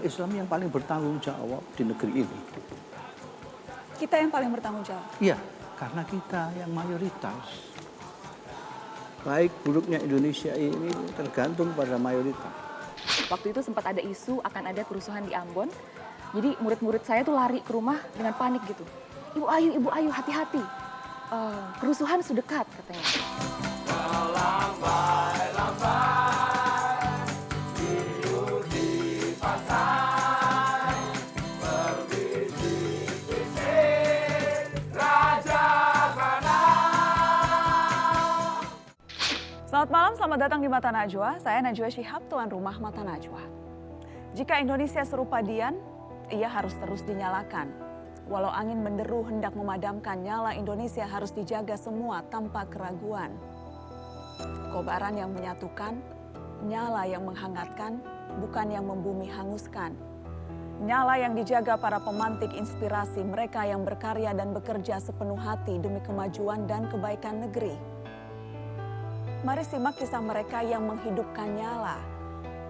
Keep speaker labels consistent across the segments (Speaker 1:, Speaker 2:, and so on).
Speaker 1: Islam yang paling bertanggung jawab di negeri ini.
Speaker 2: Kita yang paling bertanggung jawab?
Speaker 1: Iya, karena kita yang mayoritas. Baik buruknya Indonesia ini tergantung pada mayoritas.
Speaker 3: Waktu itu sempat ada isu akan ada kerusuhan di Ambon. Jadi murid-murid saya tuh lari ke rumah dengan panik gitu. Ibu Ayu, hati-hati. Kerusuhan sudah dekat katanya.
Speaker 2: Selamat malam, selamat datang di Mata Najwa. Saya Najwa Shihab, tuan rumah Mata Najwa. Jika Indonesia serupa Dian, ia harus terus dinyalakan. Walau angin menderu hendak memadamkan, nyala Indonesia harus dijaga semua tanpa keraguan. Kobaran yang menyatukan, nyala yang menghangatkan, bukan yang membumi hanguskan. Nyala yang dijaga para pemantik inspirasi, mereka yang berkarya dan bekerja sepenuh hati demi kemajuan dan kebaikan negeri. Mari simak kisah mereka yang menghidupkan nyala,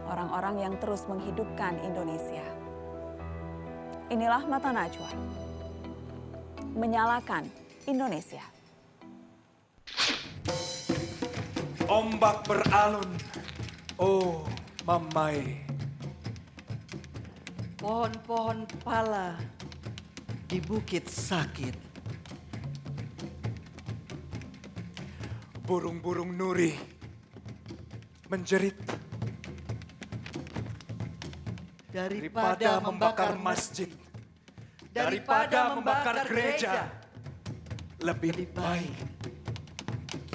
Speaker 2: orang-orang yang terus menghidupkan Indonesia. Inilah Mata Najwa, menyalakan Indonesia.
Speaker 4: Ombak beralun, oh mamai.
Speaker 5: Pohon-pohon pala di bukit sakit.
Speaker 4: Burung-burung nuri menjerit. Daripada membakar masjid, daripada membakar gereja, lebih baik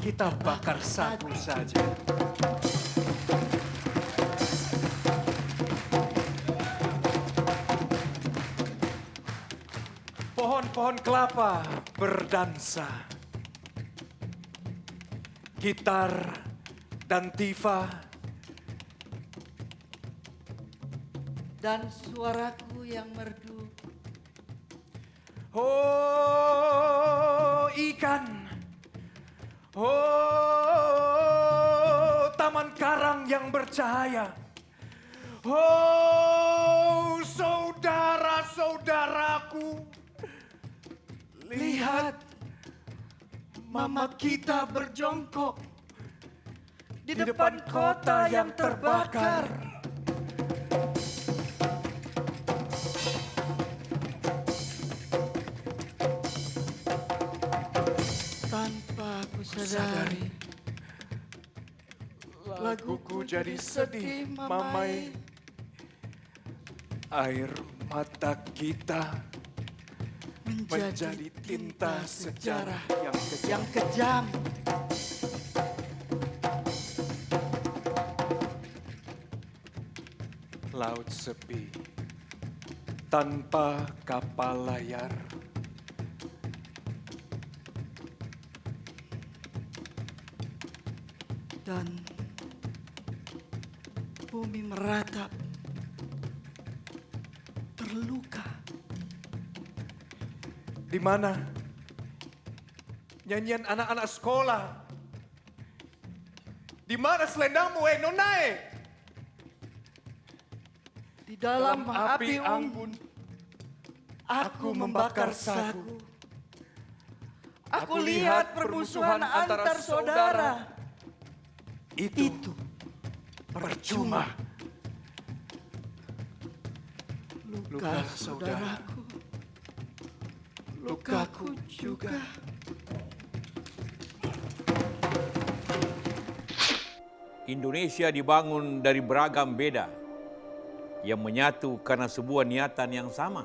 Speaker 4: kita bakar satu saja. Pohon-pohon kelapa berdansa. Gitar dan tifa
Speaker 5: Dan suaraku yang merdu.
Speaker 4: Oh ikan, oh taman karang yang bercahaya. Oh saudara-saudaraku, lihat mama kita berjongkok di depan kota yang terbakar.
Speaker 5: Tanpa aku sadari,
Speaker 4: Laguku jadi sedih, mamai. Air mata kita menjadi tinta sejarah yang kejam. Laut sepi, tanpa kapal layar.
Speaker 5: Dan bumi meratap, terluka.
Speaker 4: Di mana nyanyian anak-anak sekolah? Di mana selendangmu, Nonae?
Speaker 5: Di dalam
Speaker 4: api anggun, aku membakar sagu. Aku lihat permusuhan antar saudara. Itu percuma.
Speaker 5: Luka saudaraku, lukaku juga.
Speaker 6: Indonesia dibangun dari beragam beda yang menyatu karena sebuah niatan yang sama.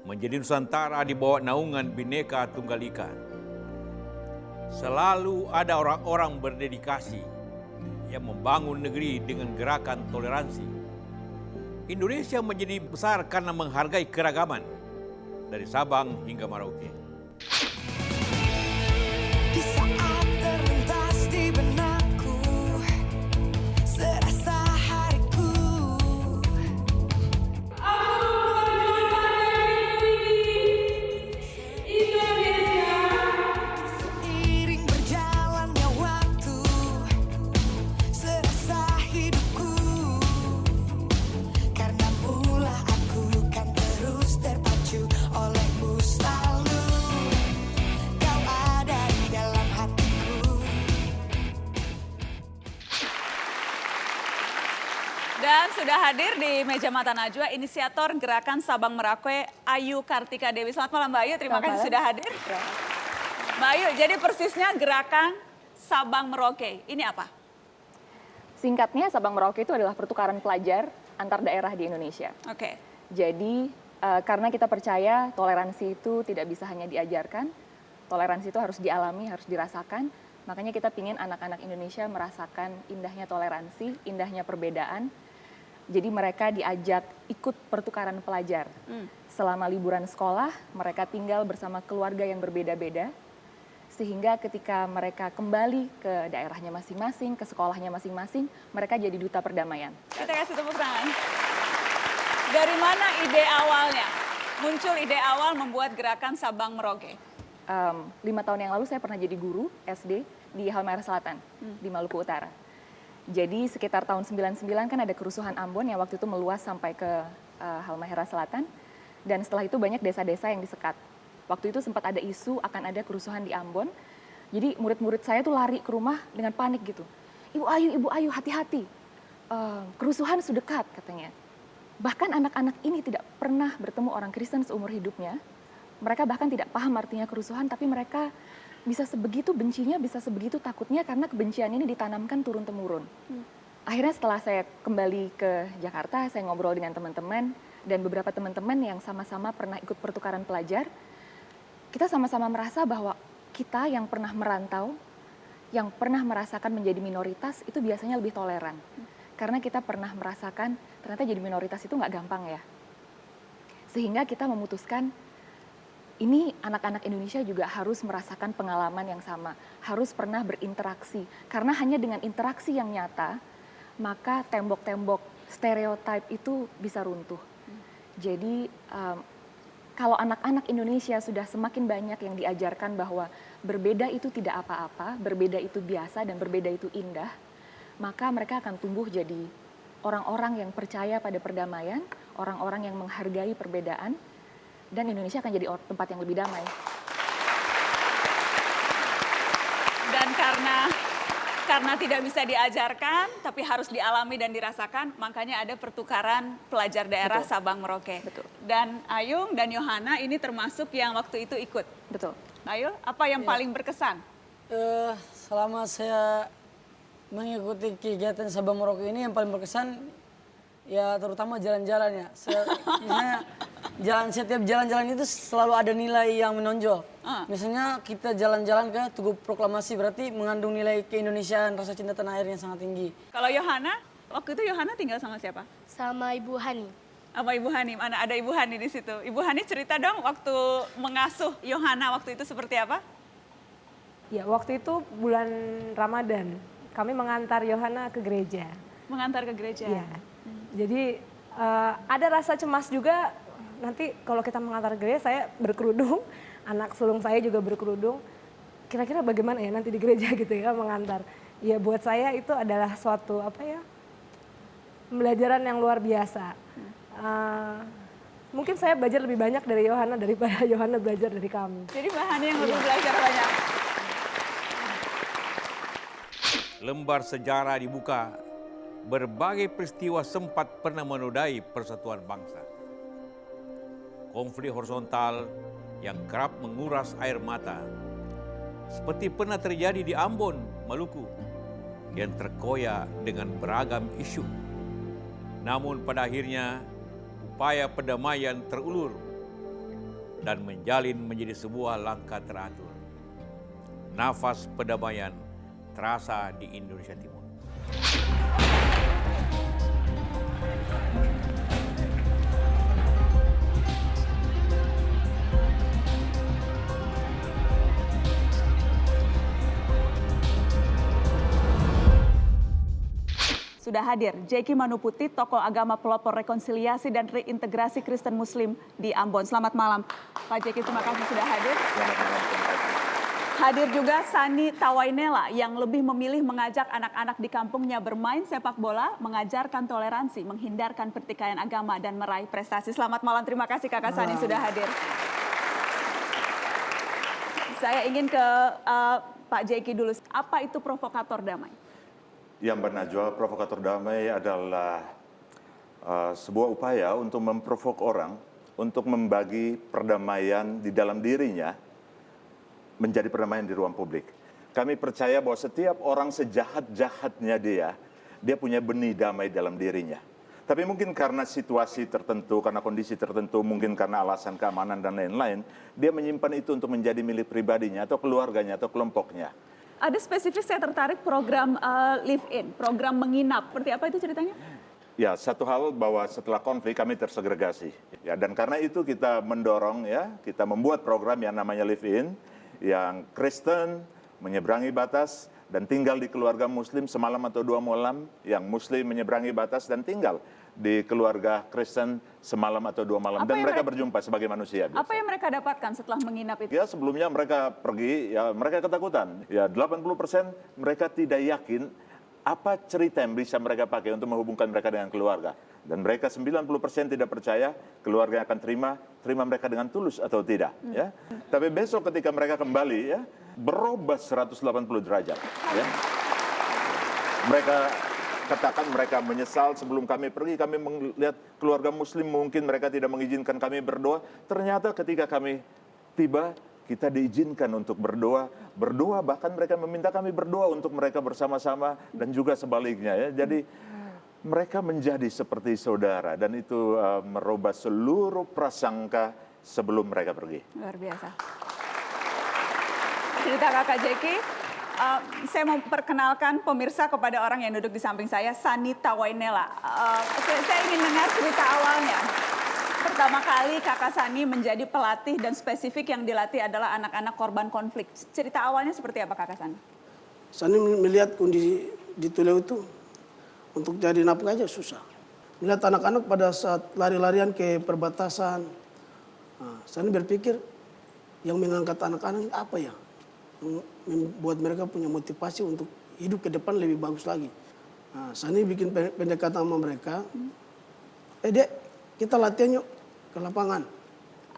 Speaker 6: Menjadi Nusantara di bawah naungan Bhinneka Tunggal Ika. Selalu ada orang-orang berdedikasi yang membangun negeri dengan gerakan toleransi. Indonesia menjadi besar karena menghargai keragaman dari Sabang hingga Merauke.
Speaker 7: Di saat terlintas di benakku, serasa hariku. Seiring berjalannya waktu, serasa hidupku. Karena
Speaker 2: sudah hadir di meja Mata Najwa, inisiator gerakan Sabang Merauke, Ayu Kartika Dewi. Selamat malam Mbak Ayu, terima kasih sudah hadir. Mbak Ayu, jadi persisnya gerakan Sabang Merauke, ini apa?
Speaker 3: Singkatnya, Sabang Merauke itu adalah pertukaran pelajar antar daerah di Indonesia.
Speaker 2: Oke.
Speaker 3: Jadi, karena kita percaya toleransi itu tidak bisa hanya diajarkan, toleransi itu harus dialami, harus dirasakan. Makanya kita pingin anak-anak Indonesia merasakan indahnya toleransi, indahnya perbedaan. Jadi mereka diajak ikut pertukaran pelajar. Selama liburan sekolah, mereka tinggal bersama keluarga yang berbeda-beda. Sehingga ketika mereka kembali ke daerahnya masing-masing, ke sekolahnya masing-masing, mereka jadi duta perdamaian.
Speaker 2: Kita kasih tepuk tangan. Dari mana ide awalnya? Muncul ide awal membuat gerakan Sabang Merauke.
Speaker 3: 5 tahun yang lalu saya pernah jadi guru SD di Halmahera Selatan, di Maluku Utara. Jadi sekitar tahun 99 kan ada kerusuhan Ambon yang waktu itu meluas sampai ke Halmahera Selatan. Dan setelah itu banyak desa-desa yang disekat. Waktu itu sempat ada isu akan ada kerusuhan di Ambon. Jadi murid-murid saya tuh lari ke rumah dengan panik gitu. Ibu Ayu, hati-hati. Kerusuhan sudah dekat katanya. Bahkan anak-anak ini tidak pernah bertemu orang Kristen seumur hidupnya. Mereka bahkan tidak paham artinya kerusuhan, tapi mereka bisa sebegitu bencinya, bisa sebegitu takutnya karena kebencian ini ditanamkan turun-temurun. Akhirnya setelah saya kembali ke Jakarta, saya ngobrol dengan teman-teman dan beberapa teman-teman yang sama-sama pernah ikut pertukaran pelajar. Kita sama-sama merasa bahwa kita yang pernah merantau, yang pernah merasakan menjadi minoritas, itu biasanya lebih toleran. Karena kita pernah merasakan ternyata jadi minoritas itu nggak gampang ya. Sehingga kita memutuskan ini anak-anak Indonesia juga harus merasakan pengalaman yang sama, harus pernah berinteraksi. Karena hanya dengan interaksi yang nyata, maka tembok-tembok stereotip itu bisa runtuh. Jadi kalau anak-anak Indonesia sudah semakin banyak yang diajarkan bahwa berbeda itu tidak apa-apa, berbeda itu biasa dan berbeda itu indah, maka mereka akan tumbuh jadi orang-orang yang percaya pada perdamaian, orang-orang yang menghargai perbedaan, dan Indonesia akan jadi tempat yang lebih damai.
Speaker 2: Dan karena tidak bisa diajarkan, tapi harus dialami dan dirasakan, makanya ada pertukaran pelajar daerah
Speaker 3: Betul.
Speaker 2: Sabang Merauke.
Speaker 3: Betul.
Speaker 2: Dan Ayung dan Yohana ini termasuk yang waktu itu ikut.
Speaker 3: Betul.
Speaker 2: Ayo, apa yang paling berkesan?
Speaker 8: Selama saya mengikuti kegiatan Sabang Merauke ini yang paling berkesan ya terutama jalan-jalan ya. Misalnya setiap jalan-jalan itu selalu ada nilai yang menonjol. Misalnya kita jalan-jalan ke Tugu Proklamasi berarti mengandung nilai keindonesiaan, rasa cinta tanah air yang sangat tinggi.
Speaker 2: Kalau Yohana, waktu itu Yohana tinggal sama siapa?
Speaker 9: Sama Ibu Hani.
Speaker 2: Sama Ibu Hani, mana ada Ibu Hani di situ. Ibu Hani cerita dong waktu mengasuh Yohana waktu itu seperti apa?
Speaker 10: Ya, waktu itu bulan Ramadan. Kami mengantar Yohana ke gereja.
Speaker 2: Mengantar ke gereja?
Speaker 10: Iya. Jadi ada rasa cemas juga nanti kalau kita mengantar ke gereja, saya berkerudung, anak sulung saya juga berkerudung. Kira-kira bagaimana ya nanti di gereja gitu ya mengantar. Ya buat saya itu adalah suatu pembelajaran yang luar biasa. Mungkin saya belajar lebih banyak dari Yohana daripada Yohana belajar dari kami.
Speaker 2: Jadi Mbak Hani yang lebih belajar banyak.
Speaker 6: Lembar sejarah dibuka, berbagai peristiwa sempat pernah menodai persatuan bangsa. Konflik horizontal yang kerap menguras air mata, seperti pernah terjadi di Ambon, Maluku, yang terkoyak dengan beragam isu. Namun pada akhirnya, upaya perdamaian terulur dan menjalin menjadi sebuah langkah teratur. Nafas perdamaian terasa di Indonesia Timur.
Speaker 2: Sudah hadir Jeki Manuputi, tokoh agama pelopor rekonsiliasi dan reintegrasi Kristen Muslim di Ambon. Selamat malam, Pak Jeki, terima kasih sudah hadir. Hadir juga Sani Tawainela yang lebih memilih mengajak anak-anak di kampungnya bermain sepak bola, mengajarkan toleransi, menghindarkan pertikaian agama dan meraih prestasi. Selamat malam, terima kasih Kakak Sani sudah hadir. Saya ingin ke Pak Jeki dulu. Apa itu provokator damai?
Speaker 11: Yang Mbak Najwa, provokator damai adalah
Speaker 9: sebuah upaya untuk memprovok orang untuk membagi perdamaian di dalam dirinya menjadi perdamaian di ruang publik. Kami percaya bahwa setiap orang sejahat-jahatnya dia punya benih damai dalam dirinya. Tapi mungkin karena situasi tertentu, karena kondisi tertentu, mungkin karena alasan keamanan dan lain-lain, dia menyimpan itu untuk menjadi milik pribadinya atau keluarganya atau kelompoknya.
Speaker 2: Ada spesifik saya tertarik program live-in, program menginap. Seperti apa itu ceritanya?
Speaker 9: Ya, satu hal bahwa setelah konflik kami tersegregasi. Ya, dan karena itu kita mendorong ya, kita membuat program yang namanya live-in, yang Kristen menyeberangi batas dan tinggal di keluarga Muslim semalam atau 2 malam, yang Muslim menyeberangi batas dan tinggal di keluarga Kristen semalam atau 2 malam. Dan mereka berjumpa sebagai manusia. Biasa.
Speaker 2: Apa yang mereka dapatkan setelah menginap itu?
Speaker 9: Ya, sebelumnya mereka pergi, ya mereka ketakutan. Ya, 80% mereka tidak yakin apa cerita yang bisa mereka pakai untuk menghubungkan mereka dengan keluarga. Dan mereka 90% tidak percaya keluarga akan terima mereka dengan tulus atau tidak. Ya. Tapi besok ketika mereka kembali, ya berubah 180 derajat. Ya. Mereka katakan mereka menyesal sebelum kami pergi, kami melihat keluarga Muslim mungkin mereka tidak mengizinkan kami berdoa. Ternyata ketika kami tiba, kita diizinkan untuk berdoa bahkan mereka meminta kami berdoa untuk mereka bersama-sama dan juga sebaliknya ya. Jadi mereka menjadi seperti saudara dan itu merubah seluruh prasangka sebelum mereka pergi.
Speaker 2: Luar biasa. Cerita Kakak Jeki, saya mau perkenalkan pemirsa kepada orang yang duduk di samping saya, Sanita Wainela. Saya ingin dengar cerita awalnya. Pertama kali Kakak Sani menjadi pelatih dan spesifik yang dilatih adalah anak-anak korban konflik. Cerita awalnya seperti apa Kakak Sani?
Speaker 11: Sani melihat kondisi di Tuleu itu untuk cari nafkah aja susah. Melihat anak-anak pada saat lari-larian ke perbatasan. Sani berpikir yang mengangkat anak-anak apa ya? Yang membuat mereka punya motivasi untuk hidup ke depan lebih bagus lagi. Sani bikin pendekatan sama mereka. Dek, kita latihan yuk ke lapangan.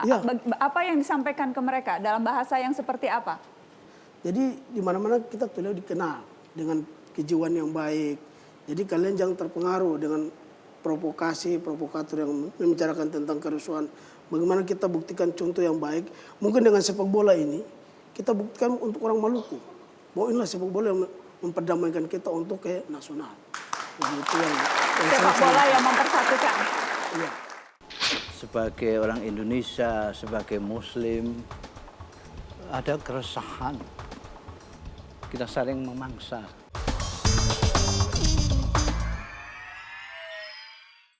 Speaker 11: Ya.
Speaker 2: Apa yang disampaikan ke mereka dalam bahasa yang seperti apa?
Speaker 11: Jadi di mana-mana kita Tuleu dikenal dengan kejiwaan yang baik. Jadi kalian jangan terpengaruh dengan provokator yang membicarakan tentang kerusuhan. Bagaimana kita buktikan contoh yang baik. Mungkin dengan sepak bola ini kita buktikan untuk orang Maluku. Bahwa inilah sepak bola yang memperdamaikan kita untuk ke nasional. Begitu yang
Speaker 2: sepak bola yang mempersatukan.
Speaker 11: Iya.
Speaker 1: Sebagai orang Indonesia, sebagai Muslim, ada keresahan. Kita saling memangsa.